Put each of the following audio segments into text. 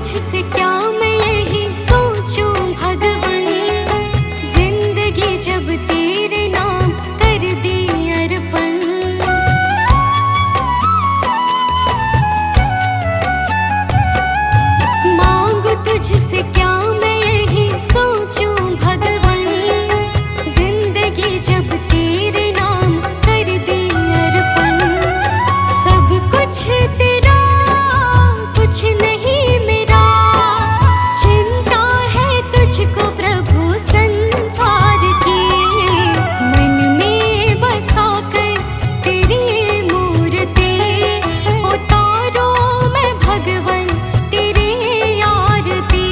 तुझसे क्या मैं यही सोचूं भगवन, जिंदगी जब तेरे नाम कर दी अर्पण। मांगू तुझसे क्या मैं यही सोचूं भगवन, जिंदगी जब तेरे नाम कर दी अर्पण। सब कुछ तेरा कुछ नहीं मेरा, चिंता है तुझको प्रभु संसार की। मन में बसा कर तेरी मूर्ति, उतारो मैं भगवन तेरी आरती।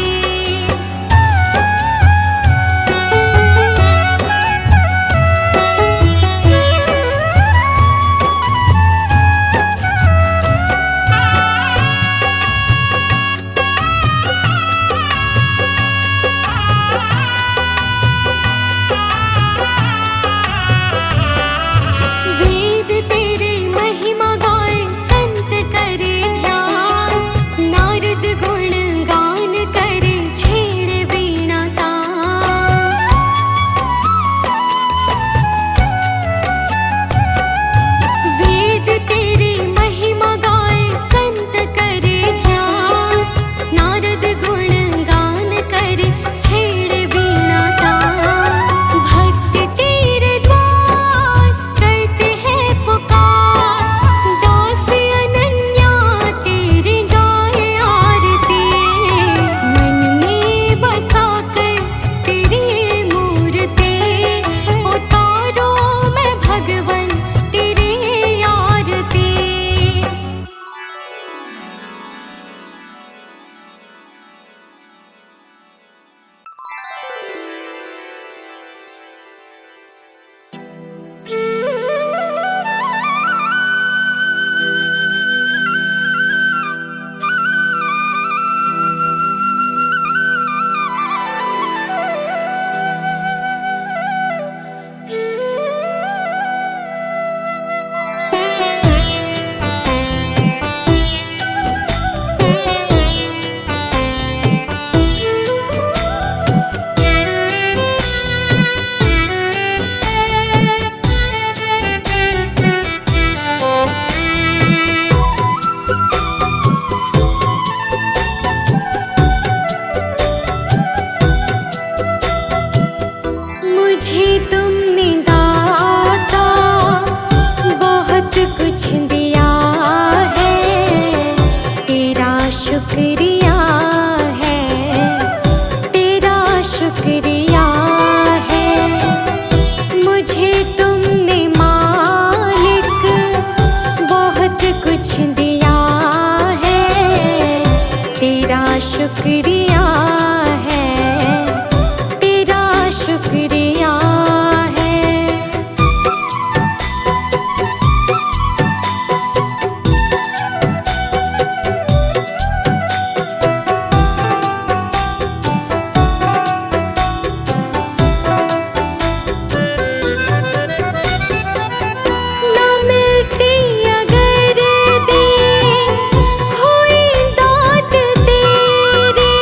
वेद तेरी महिमा गाए संत करे ध्यान, नारद गुण गान करे छेड़े वीणा तान। वेद तेरी महिमा गाए संत करे ध्यान, नारद गुण गान करे छेड़े वीणा तान। भक्त तेरे द्वार करते हैं पुकार, दास अनन्या तेरी गाए आरती। मन में बसा कर तेरी मूर्ति, उतारो मैं भगवन तेरी आरती। मुझे तुमने दाता बहुत कुछ दिया है, तेरा शुक्रिया है, तेरा शुक्रिया है। मुझे तुमने मालिक बहुत कुछ दिया है, तेरा शुक्रिया है, तेरा शुक्रिया है। ना मिलती अगर दी हुई दात तेरी,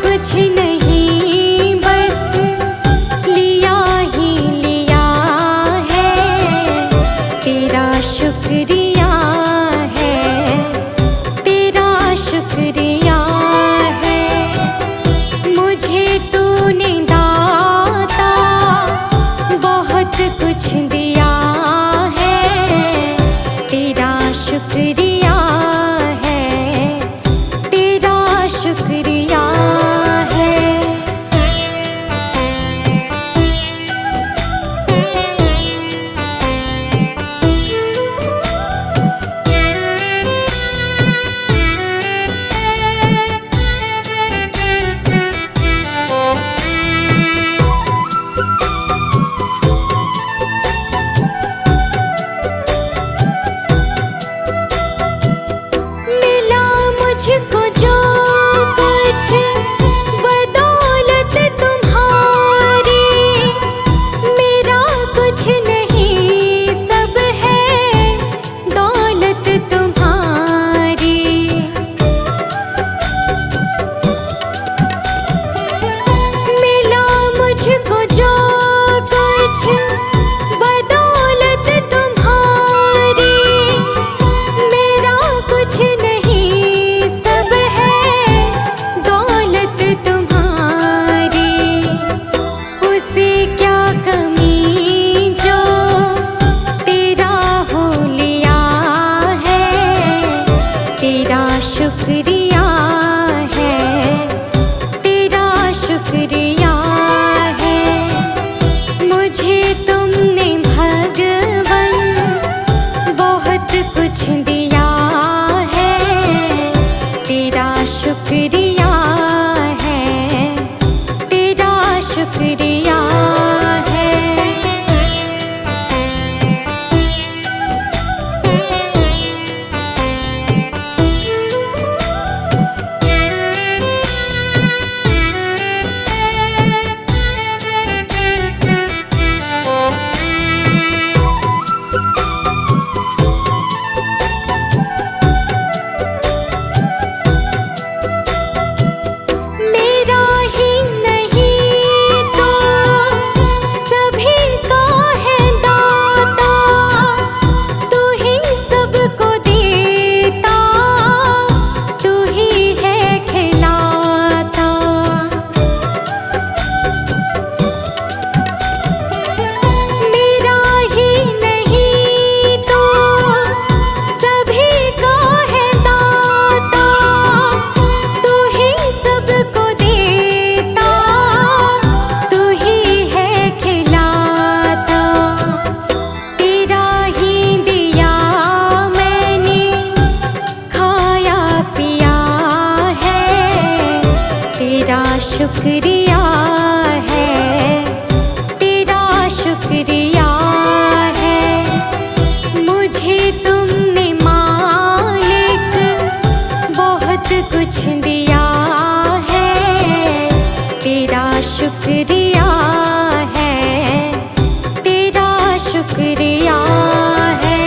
कुछ नहीं बस लिया ही लिया है, तेरा शुक्रिया है, तेरा शुक्रिया है। मुझे तूने दाता बहुत कुछ दिया है, तेरा शुक्रिया है, तेरा शुक्रिया है। मिला मुझको जो कुछ बदौलत तुम्हारी, मेरा कुछ नहीं सब है दौलत तुम्हारी। मिला मुझको जो कुछ बदौलत तुम्हारी, मेरा कुछ नहीं सब है दौलत तुम्हारी। उसे क्या कमी जो तेरा हो लिया है, तेरा शुक्रिया है, तेरा शुक्रिया है। मुझे तुमने भगवन बहुत कुछ दिया है, तेरा शुक्रिया है, तेरा शुक्रिया है। मेरा ही नहीं तो सभी का है दाता, तू ही सबको देता, तू ही है खिलाता। मेरा ही नहीं तो सभी का है दाता, तू ही सबको देता, तू ही है खिलाता। तेरा ही दिया मैंने खाया पिया है, तेरा शुक्रिया है, तेरा शुक्रिया है। मुझे तुमने मालिक बहुत कुछ दिया है, तेरा शुक्रिया है, तेरा शुक्रिया है।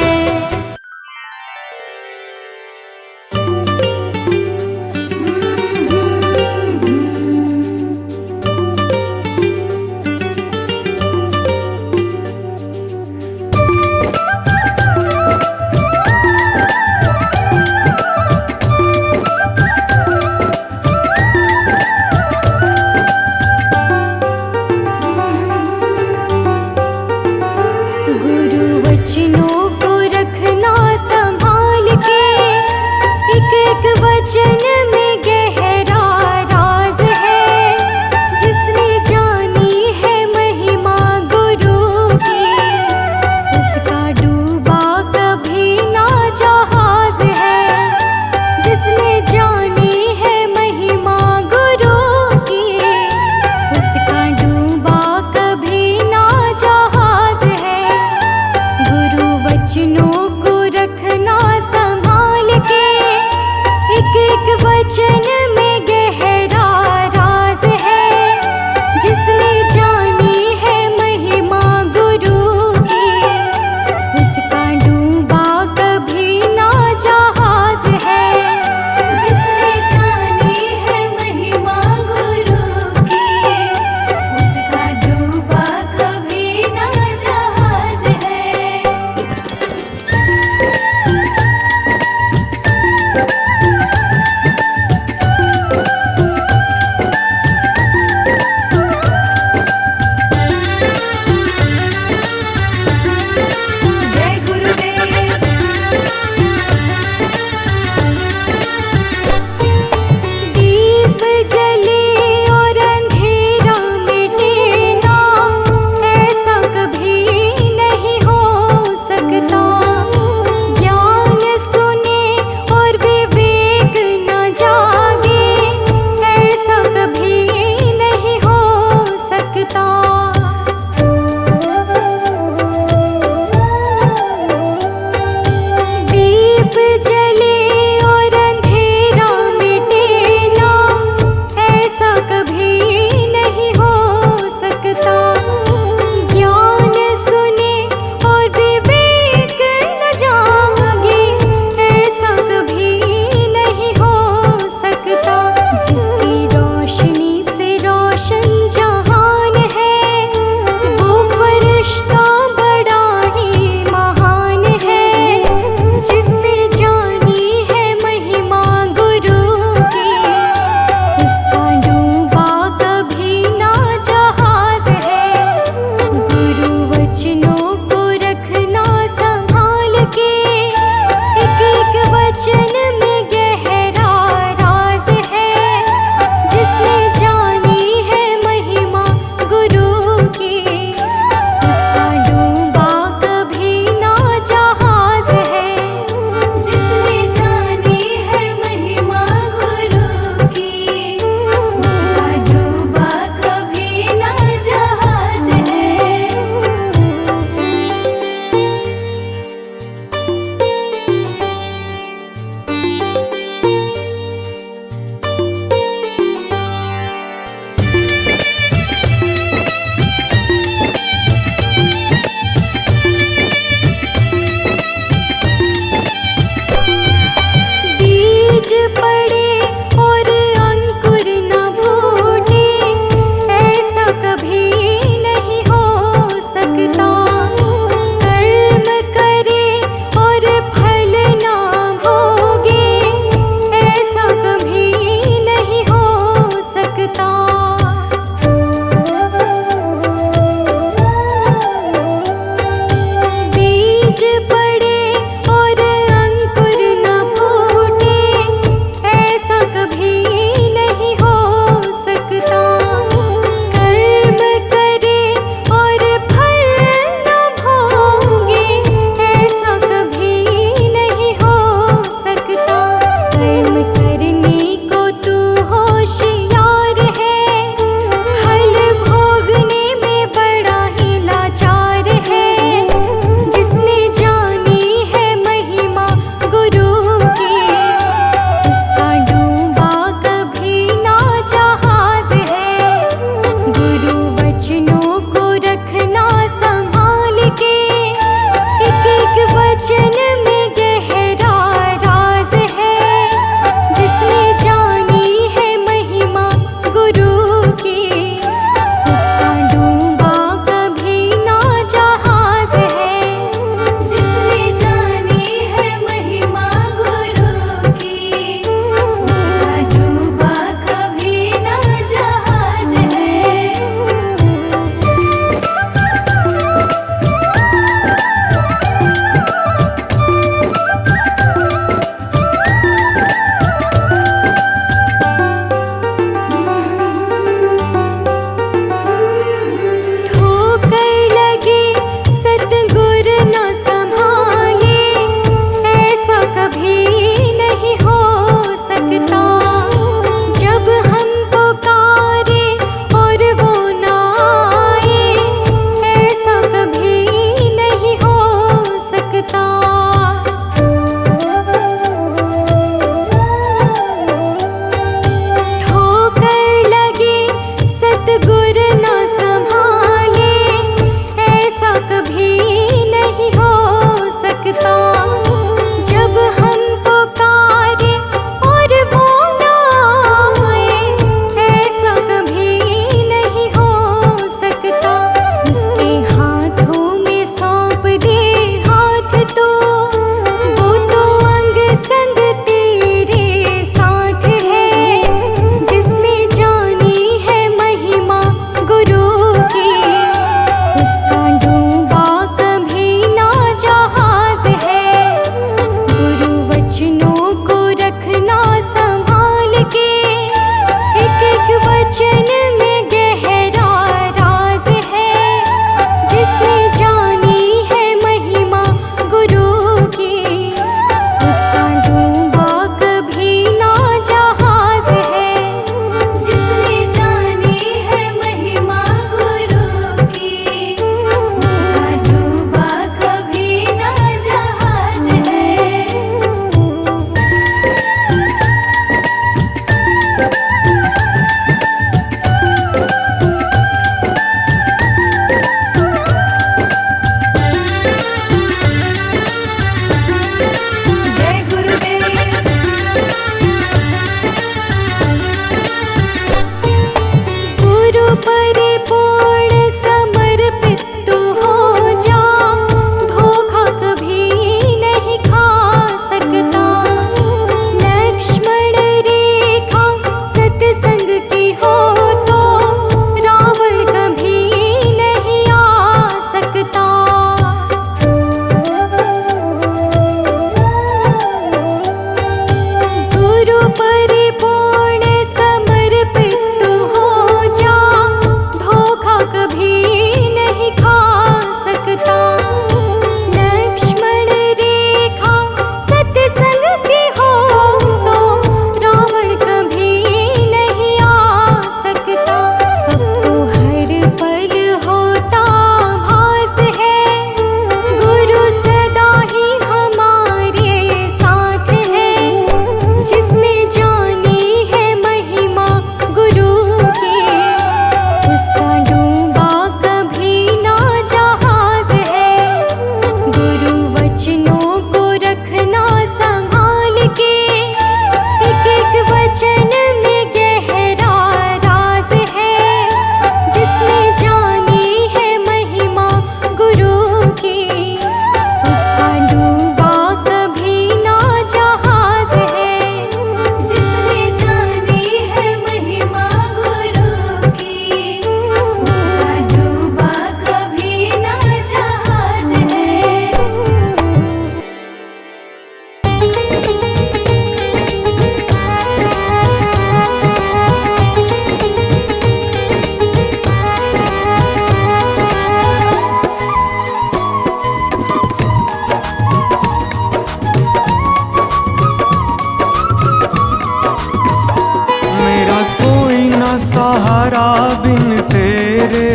सहारा बिन तेरे,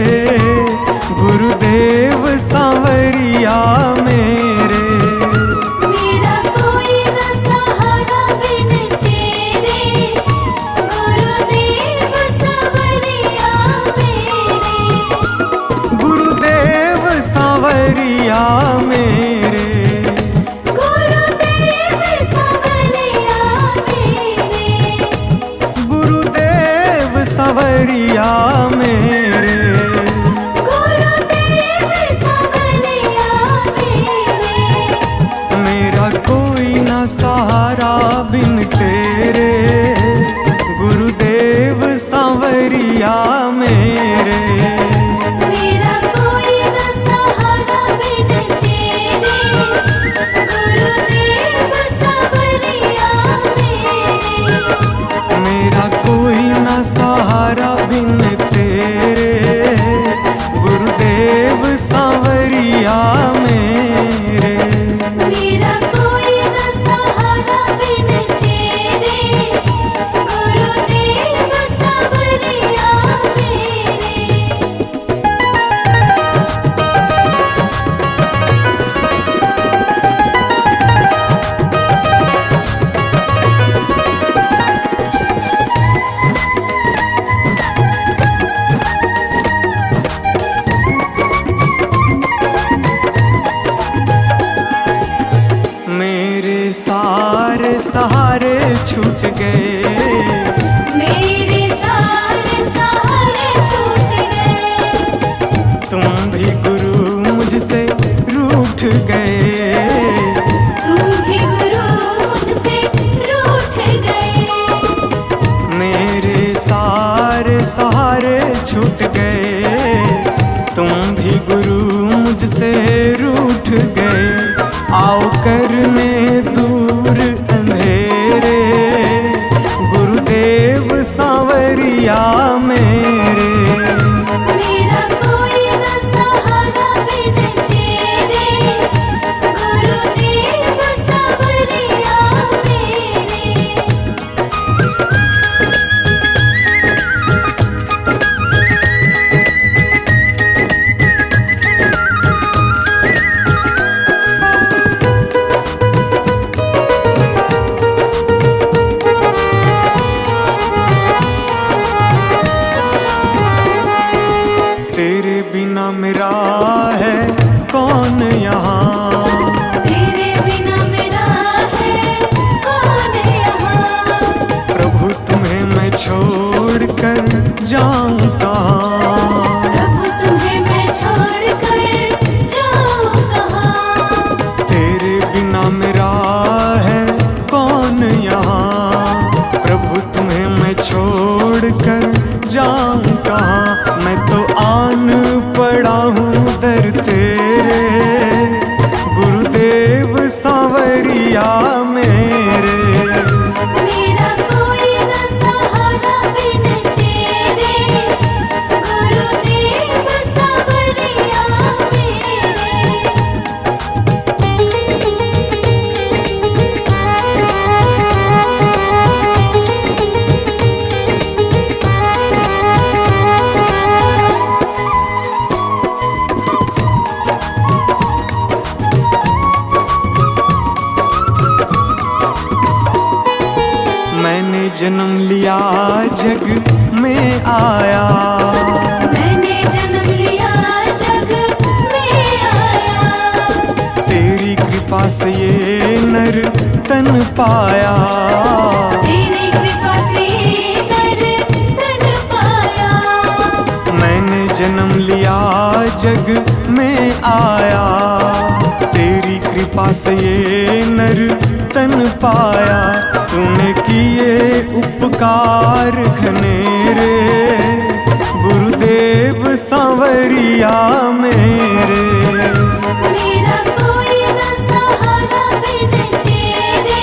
गुरुदेव सांवरिया मेरे। मेरा कोई न सहारा बिन तेरे, गुरुदेव सांवरिया मेरे। गुरुदेव सांवरिया मेरे, गुरुदेव सांवरिया मेरे। गुरुदेव सांवरिया मेरे। गुरुदेव सांवरिया मेरे। मेरा कोई ना सहारा बिन तेरे, गुरुदेव सांवरिया मेरे। मेरा कोई न सहारा बिन तेरे, गुरुदेव सांवरिया मेरे। मेरा कोई ना सहारा बिन तेरे, गुरुदेव सांवरिया मेरे। मेरा कोई न सहारा बिन तेरे, गुरुदेव सांवरिया मेरे। मेरे सारे सहारे छूट गए, मेरे सारे सहारे छूट गए। तुम भी गुरु मुझसे रूठ गए। तुम भी गुरु मुझसे रूठ गए। मेरे सारे सहारे छूट गए, तुम भी गुरु मुझसे रूठ गए। आओ करने दूर अंधेरे, गुरुदेव सांवरिया मेरे। मेरा कोई न सहारा बिन तेरे, गुरुदेव सांवरिया मेरे। तेरे बिना मेरा है कौन यहाँ, तेरे बिना मेरा है कौन यहाँ। प्रभु तुम्हें मैं छोड़ कर जाऊं कहाँ। प्रभु तुम्हें मैं छोड़ कर जाऊं कहाँ। तेरे बिना मेरा है कौन यहाँ, प्रभु तुम्हें मैं छोड़ कर जाऊं कहाँ। मैं तो आन पड़ा हूँ दर तेरे, गुरुदेव सांवरिया मेरे। मेरा कोई न सहारा बिन तेरे, गुरुदेव सांवरिया मेरे। मैंने जन्म लिया जग में आया, मैंने जन्म लिया जग में आया। तेरी कृपा से ये नर तन पाया। तेरी कृपा से नर तन पाया। मैंने जन्म लिया जग में आया, तेरी कृपा से ये नर तन पाया। तूने किए उपकार घनेरे, गुरुदेव सांवरिया मेरे। मेरा कोई न सहारा बिन तेरे,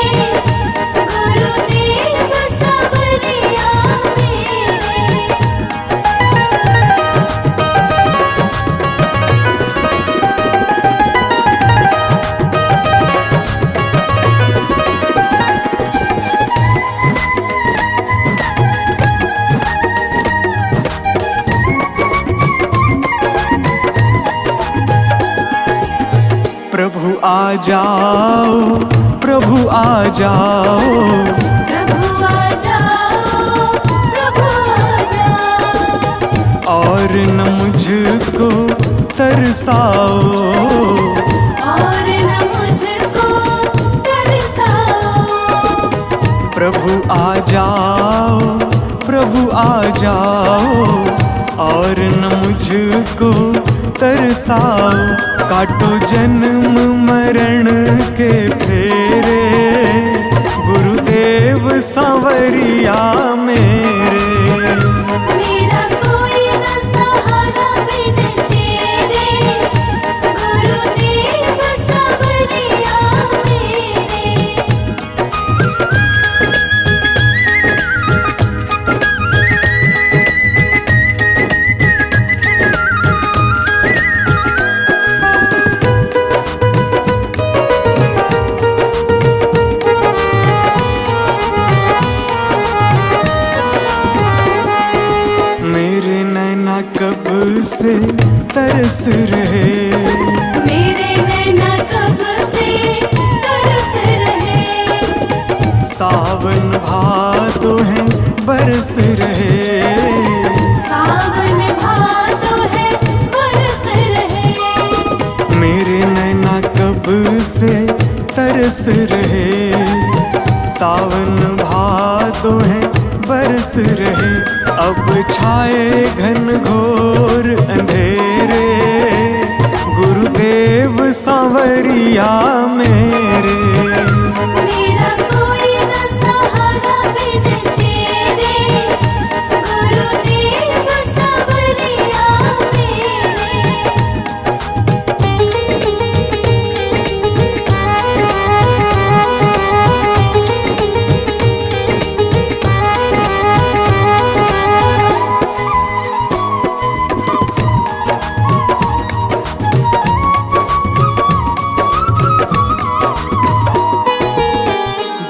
गुरुदेव सांवरिया मेरे। आ जाओ, प्रभु आ जाओ, प्रभु आ जाओ, प्रभु आ जाओ। और न मुझको तरसाओ, और न मुझको तरसाओ। प्रभु आ जाओ, प्रभु आ जाओ, और न मुझको तरसाओ। काटो जन्म मरण के फेरे, गुरुदेव सांवरिया मेरे। मेरा कोई न सहारा बिन तेरे, गुरुदेव सांवरिया मेरे। मेरे नैना कब से तरस रहे, मेरे नैना कब से तरस रहे। सावन भादो है बरस रहे, सावन भादो है बरस रहे। मेरे नैना कब से तरस रहे, सावन भादो है बरस रहे। अब छाए घन घोर अंधेरे, गुरुदेव सांवरिया मेरे। मेरा कोई न सहारा बिन तेरे, गुरुदेव सांवरिया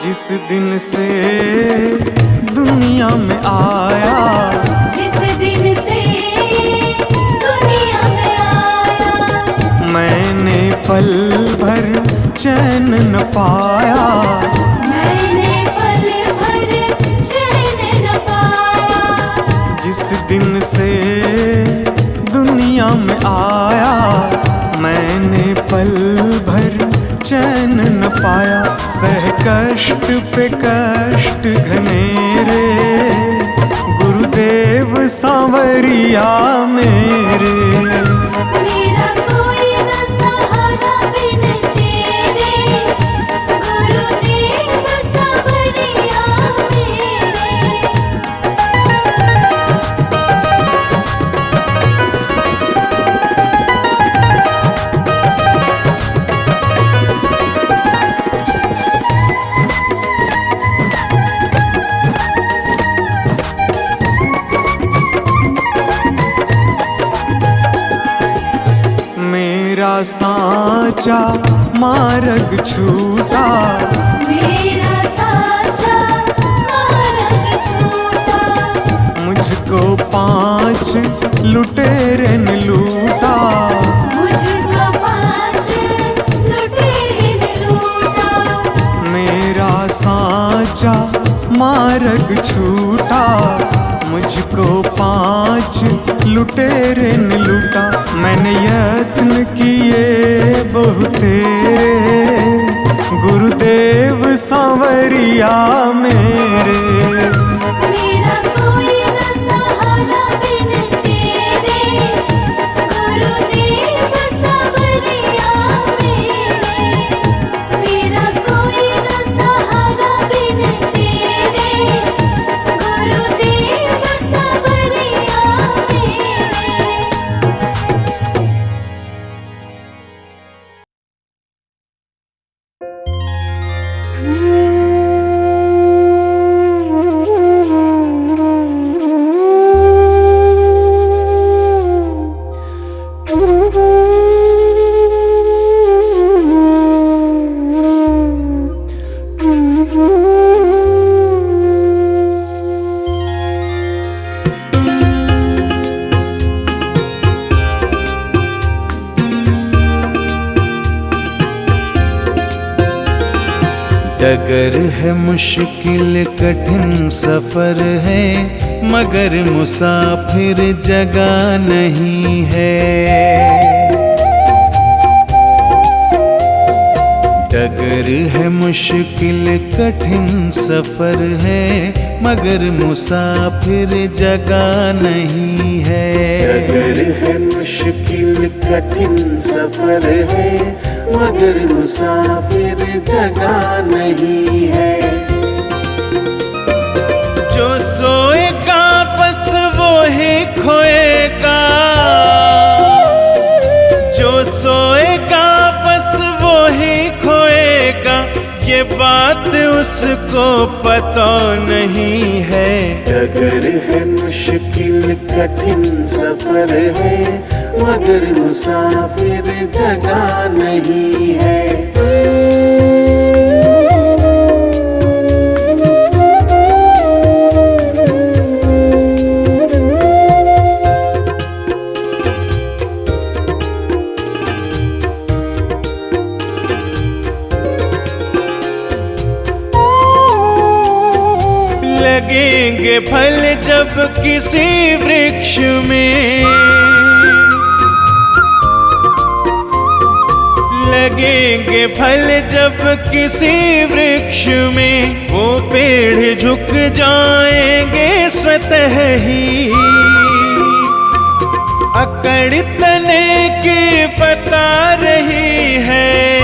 जिस दिन से दुनिया में आया, जिस दिन से दुनिया में आया। मैंने पल भर चैन न पाया, मैंने पल भर चैन न पाया। जिस दिन से दुनिया में आया, मैंने पल भर चैन न पाया। सह कष्ट पे कष्ट घनेरे, गुरुदेव सांवरिया मेरे। मेरा कोई न सहारा बिन तेरे, गुरुदेव सांवरिया मेरे। मेरा साचा मार्ग छूटा, मेरा साचा मार्ग छूटा। मुझको 5 लुटेरे ने लूटा, मुझको 5 लुटेरे ने लूटा। मेरा साचा मार्ग छूटा, मुझको 5 लुटेरे ने लूटा। मैंने यत्न किए बहुतेरे, गुरुदेव सांवरिया मेरे। मेरा कोई न सहारा बिन तेरे, गुरुदेव सांवरिया मेरे। मेरा कोई न सहारा बिन तेरे, गुरुदेव सांवरिया मेरे। डगर है मुश्किल कठिन सफर है, मगर मुसाफिर जगह नहीं है। डगर है मुश्किल कठिन सफर है, मगर मुसाफिर जगह नहीं है। डगर है मुश्किल कठिन सफर है, मगर मुसाफिर जगह नहीं है। जो सोएगा बस वो ही खोएगा, जो सोएगा बस वो ही खोएगा, ये बात उसको पता नहीं है। डगर है मुश्किल कठिन सफर है, मगर मुसाफिर जगह नहीं है। लगेंगे फल जब किसी वृक्ष में, लगेंगे फल जब किसी वृक्ष में, वो पेड़ झुक जाएंगे स्वतः ही। अकड़ तने की बता रही है,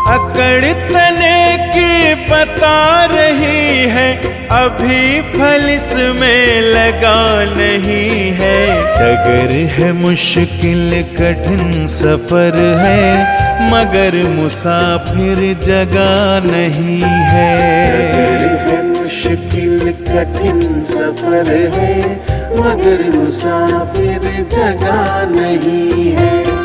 अकड़ तने की बता रही है, अभी फल इसमें लगा नहीं है। डगर है मुश्किल कठिन सफर है, मगर मुसाफिर जगह नहीं है। डगर है मुश्किल कठिन सफर है, मगर मुसाफिर जगह नहीं है।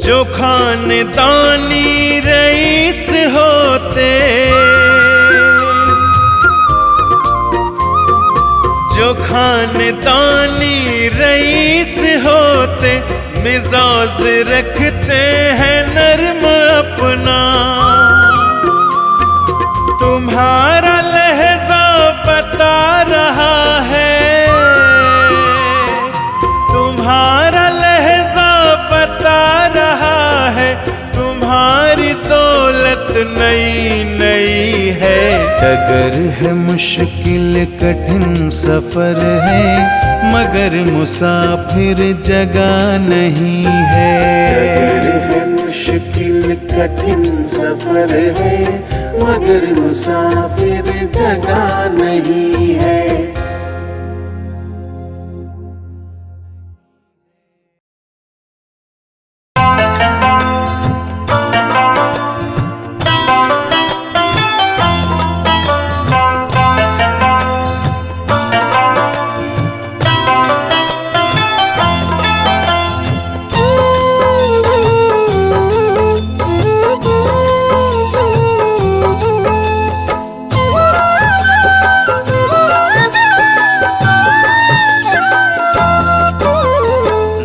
जो खानदानी रईस होते, जो खानदानी रईस होते, मिजाज रखते हैं नर्म अपना। तुम्हारा लहजा बता रहा है, तुम्हारा लहजा बता रहा है, तुम्हारी दौलत नई नई है। डगर है मुश्किल कठिन सफर है, मगर मुसाफिर जगह नहीं है। डगर है मुश्किल कठिन सफर है, मगर मुसाफिर जगह नहीं है।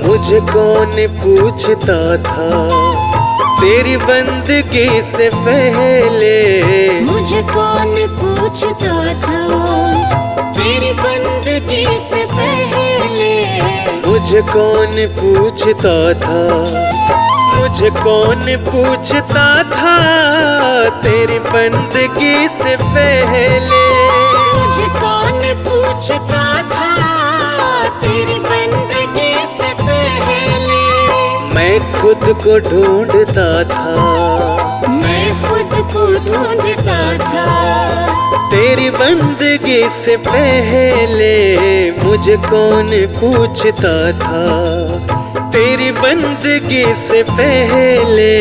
मुझे कौन पूछता था तेरी बंदगी से पहले, मुझे कौन पूछता था तेरी बंदगी से पहले। मुझे कौन पूछता था, मुझे कौन पूछता था तेरी बंदगी से पहले। मुझे कौन पूछता था तेरी बंदगी से पहले। मैं खुद को ढूंढता था, मैं खुद को ढूंढता था तेरी बंदगी से पहले। मुझे कौन पूछता था तेरी बंदगी से पहले,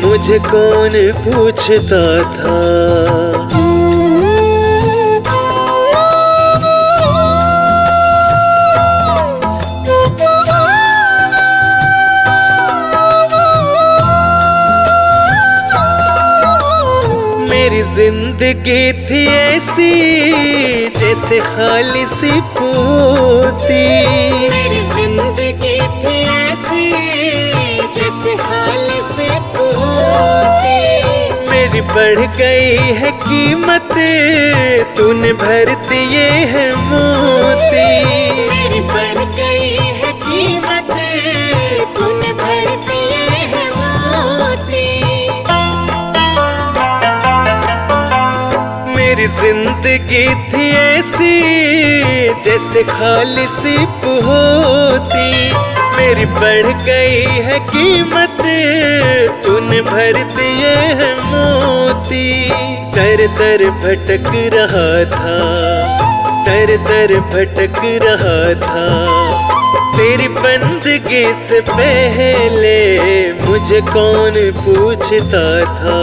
मुझे कौन पूछता था। जिंदगी थी ऐसी जैसे खाली सी पोती। मेरी जिंदगी थी ऐसी जैसे खाली से पोती। मेरी बढ़ गई है कीमत, तूने भर दिए है मोती। मेरी बढ़ गई है कीमत, तूने भर दिए है मोती। मेरी जिंदगी थी ऐसी जैसे खाली सी होती। मेरी बढ़ गई है कीमत, तूने भर दिए है मोती। दर दर भटक रहा था, दर दर भटक रहा था। तेरी बंदगी से पहले मुझे कौन पूछता था।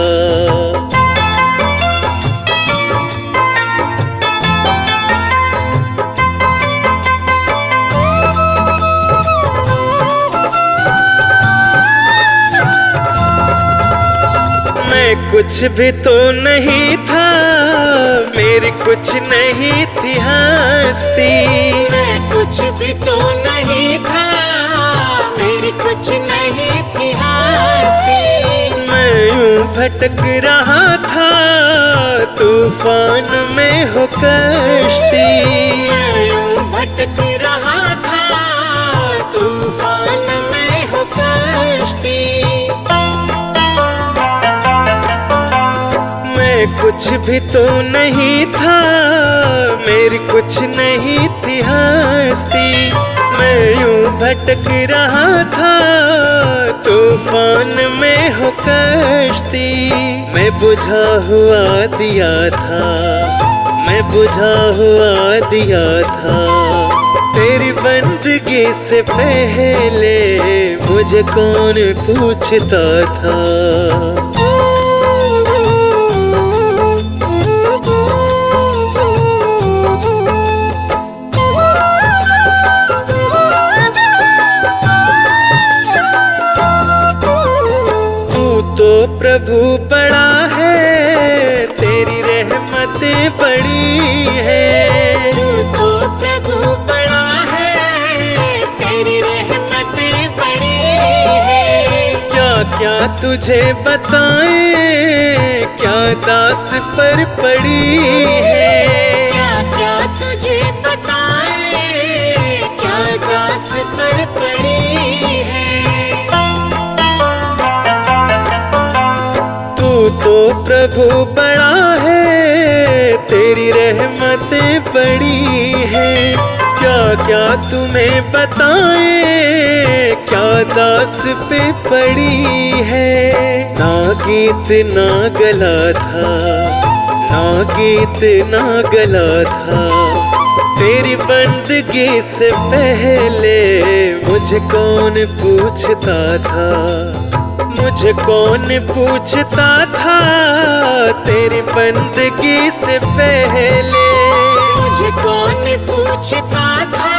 मैं कुछ भी तो नहीं था, मेरी कुछ नहीं थी हस्ती। मैं कुछ भी तो नहीं था, मेरी कुछ नहीं थी हस्ती। मैं यूं भटक रहा था तूफान में हो कश्ती। मैं यूं भटक रहा था तूफान में हो कश्ती। मैं कुछ भी तो नहीं था, मेरी कुछ नहीं थी हस्ती। मैं यूं भटक रहा था तूफान में हो कश्ती। मैं बुझा हुआ दिया था, मैं बुझा हुआ दिया था। तेरी बंदगी से पहले मुझे कौन पूछता था। प्रभु बड़ा है, तेरी रहमतें बड़ी है। तू तो प्रभु बड़ा है, तेरी रहमतें बड़ी है। क्या क्या तुझे बताएं, क्या दास पर पड़ी है। क्या क्या तुझे बताएं, क्या दास पर पड़ी है। तू तो प्रभु बड़ा है, तेरी रहमतें बड़ी है। क्या क्या तुम्हें बताएं, क्या दास पे पड़ी है। ना गीत ना गला था, ना गीत ना गला था। तेरी बंदगी से पहले मुझे कौन पूछता था। मुझे कौन पूछता था तेरी बंदगी से पहले। मुझे कौन पूछता था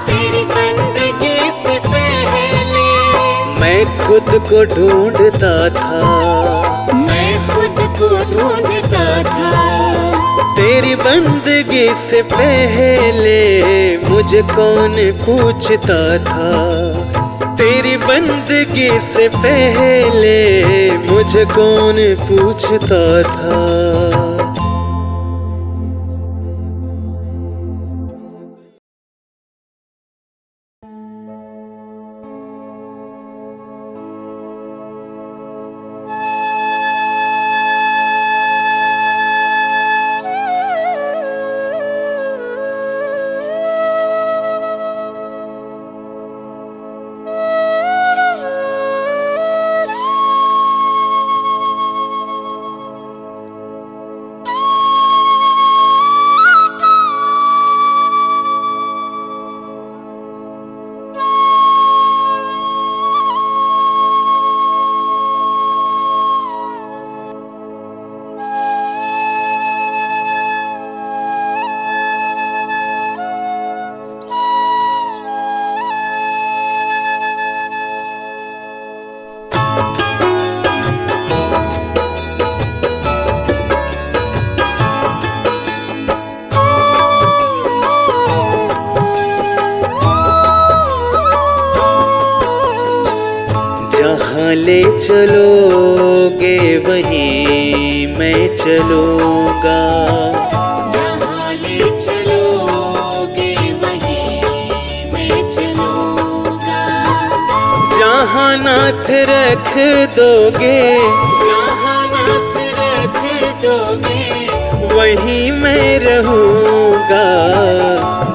तेरी बंदगी से पहले। मैं खुद को ढूंढता था, मैं खुद को ढूंढता था। तेरी बंदगी से पहले मुझे कौन पूछता था। तेरी बंदगी से पहले मुझे कौन पूछता था। जहाँ ले चलोगे वहीं मैं चलूँगा। जहाँ ले चलोगे वहीं मैं चलूँगा। जहाँ नाथ रख दोगे जहाँ नाथ रख दोगे वहीं मैं रहूँगा।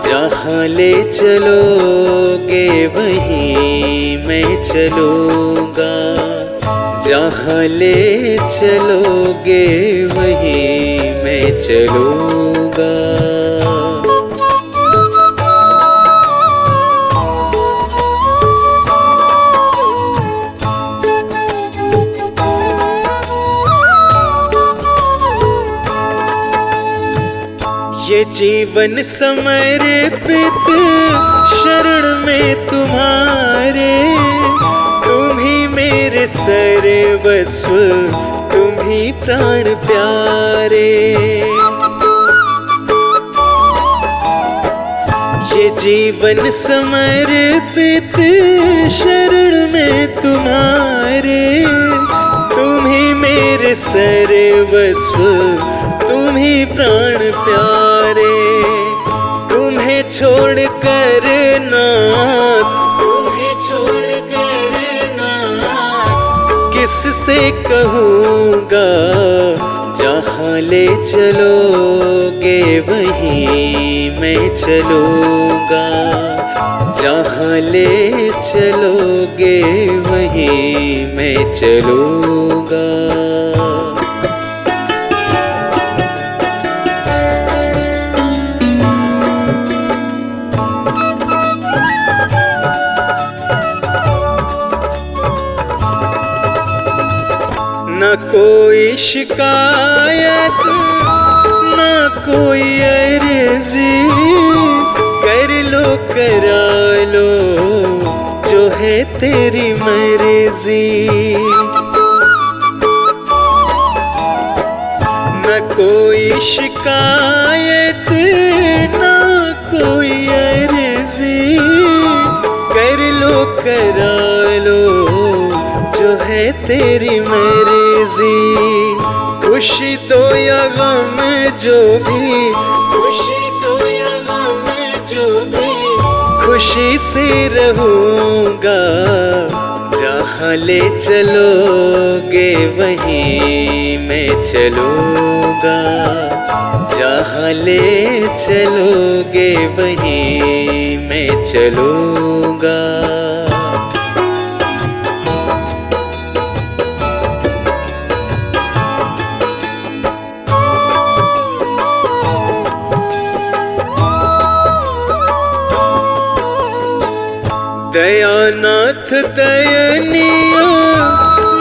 जहाँ ले चलोगे वहीं मैं चलूँगा। जहाँ ले चलोगे वहीं मैं चलूँगा। ये जीवन समर्पित शरण में तुम्हारे। तुम ही मेरे सर्वस्व, तुम ही प्राण प्यारे। ये जीवन समर्पित शरण में तुम्हारे। तुम ही मेरे सर्वस्व, तुम ही प्राण प्यारे। तुम्हें छोड़ कर नाथ, तुम्हें छोड़ कर नाथ किससे कहूँगा। जहाँ ले चलोगे वहीं मैं चलूँगा। जहाँ ले चलोगे वहीं मैं चलूँगा। न कोई शिकायत न कोई अर्जी, कर लो करा लो जो है तेरी मर्जी। न कोई शिकायत न कोई अर्जी, कर लो करा लो जो है तेरी मर्जी। खुशी दो या गम जो भी, खुशी दो या गम जो भी खुशी से रहूँगा। जहाँ ले चलोगे वहीं मैं चलूँगा। जहाँ ले चलोगे वहीं मैं चलूँगा। दयानाथ दयनीय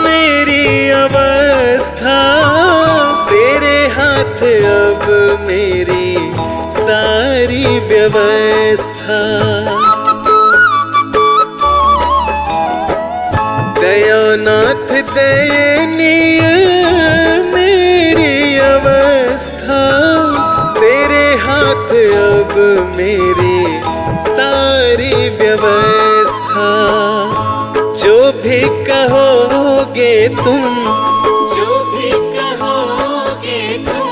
मेरी अवस्था। तेरे हाथ अब मेरी सारी व्यवस्था। दयानाथ दयनीय मेरी अवस्था। तेरे हाथ अब मेरी सारी व्यवस्था। जो भी कहोगे तुम, जो भी कहोगे तुम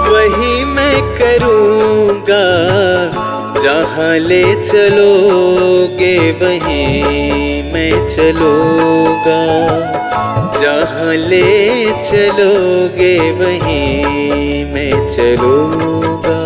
वही मैं करूँगा। जहाँ ले चलोगे वहीं मैं चलूँगा। जहाँ ले चलोगे वहीं मैं चलूँगा।